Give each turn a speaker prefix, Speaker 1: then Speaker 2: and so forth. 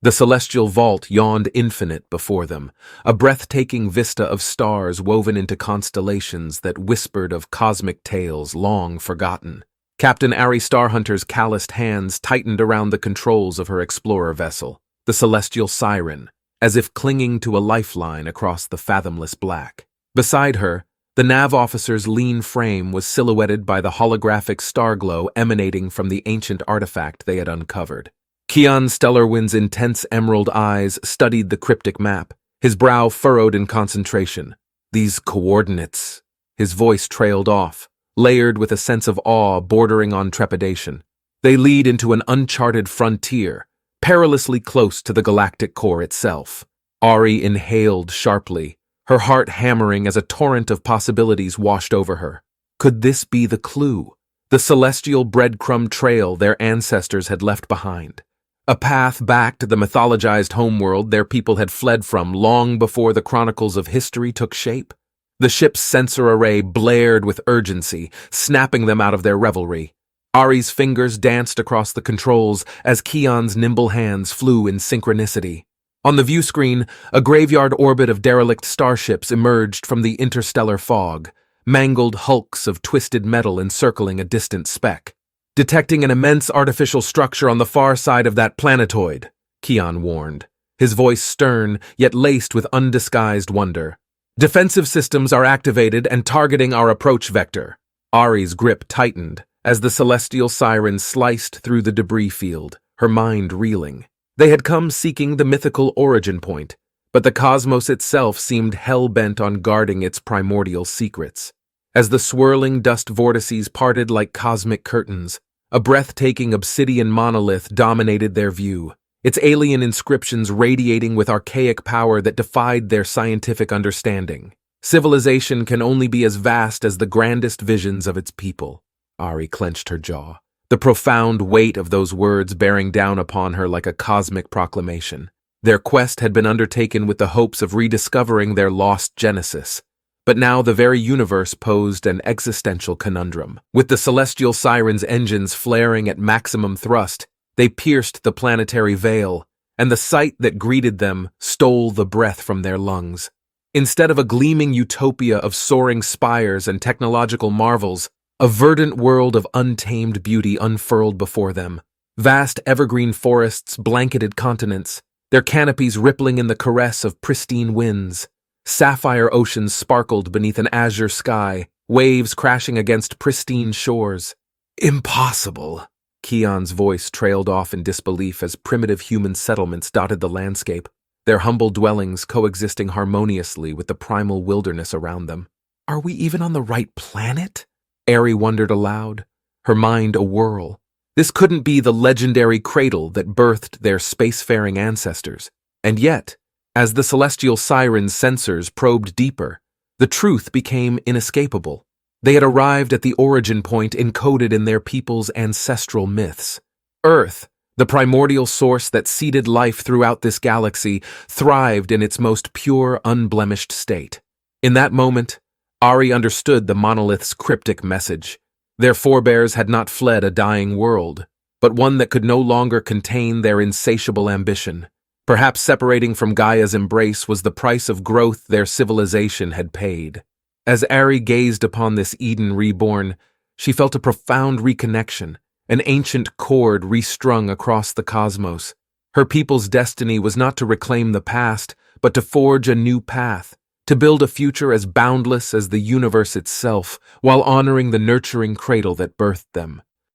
Speaker 1: The celestial vault yawned infinite before them, a breathtaking vista of stars woven into constellations that whispered of cosmic tales long forgotten. Captain Ari Starhunter's calloused hands tightened around the controls of her explorer vessel, the Celestial Siren, as if clinging to a lifeline across the fathomless black. Beside her, the nav officer's lean frame was silhouetted by the holographic starglow emanating from the ancient artifact they had uncovered. Keon Stellarwind's intense emerald eyes studied the cryptic map, his brow furrowed in concentration. These coordinates. His voice trailed off, layered with a sense of awe bordering on trepidation. They lead into an uncharted frontier, perilously close to the galactic core itself. Ari inhaled sharply, her heart hammering as a torrent of possibilities washed over her. Could this be the clue? The celestial breadcrumb trail their ancestors had left behind. A path back to the mythologized homeworld their people had fled from long before the chronicles of history took shape. The ship's sensor array blared with urgency, snapping them out of their revelry. Ari's fingers danced across the controls as Keon's nimble hands flew in synchronicity. On the view screen, a graveyard orbit of derelict starships emerged from the interstellar fog, mangled hulks of twisted metal encircling a distant speck. Detecting an immense artificial structure on the far side of that planetoid, Keon warned, his voice stern yet laced with undisguised wonder. Defensive systems are activated and targeting our approach vector. Ari's grip tightened as the Celestial Siren sliced through the debris field, her mind reeling. They had come seeking the mythical origin point, but the cosmos itself seemed hell-bent on guarding its primordial secrets. As the swirling dust vortices parted like cosmic curtains, a breathtaking obsidian monolith dominated their view, its alien inscriptions radiating with archaic power that defied their scientific understanding. Civilization can only be as vast as the grandest visions of its people. Ari clenched her jaw, the profound weight of those words bearing down upon her like a cosmic proclamation. Their quest had been undertaken with the hopes of rediscovering their lost genesis, but now the very universe posed an existential conundrum. With the Celestial Siren's engines flaring at maximum thrust, they pierced the planetary veil, and the sight that greeted them stole the breath from their lungs. Instead of a gleaming utopia of soaring spires and technological marvels, a verdant world of untamed beauty unfurled before them. Vast evergreen forests blanketed continents, their canopies rippling in the caress of pristine winds. Sapphire oceans sparkled beneath an azure sky, waves crashing against pristine shores. Impossible! Keon's voice trailed off in disbelief as primitive human settlements dotted the landscape, their humble dwellings coexisting harmoniously with the primal wilderness around them. Are we even on the right planet? Ari wondered aloud, her mind awhirl. This couldn't be the legendary cradle that birthed their spacefaring ancestors. And yet, as the Celestial Siren's sensors probed deeper, the truth became inescapable. They had arrived at the origin point encoded in their people's ancestral myths. Earth, the primordial source that seeded life throughout this galaxy, thrived in its most pure, unblemished state. In that moment, Ari understood the monolith's cryptic message. Their forebears had not fled a dying world, but one that could no longer contain their insatiable ambition. Perhaps separating from Gaia's embrace was the price of growth their civilization had paid. As Ari gazed upon this Eden reborn, she felt a profound reconnection, an ancient cord restrung across the cosmos. Her people's destiny was not to reclaim the past, but to forge a new path, to build a future as boundless as the universe itself, while honoring the nurturing cradle that birthed them.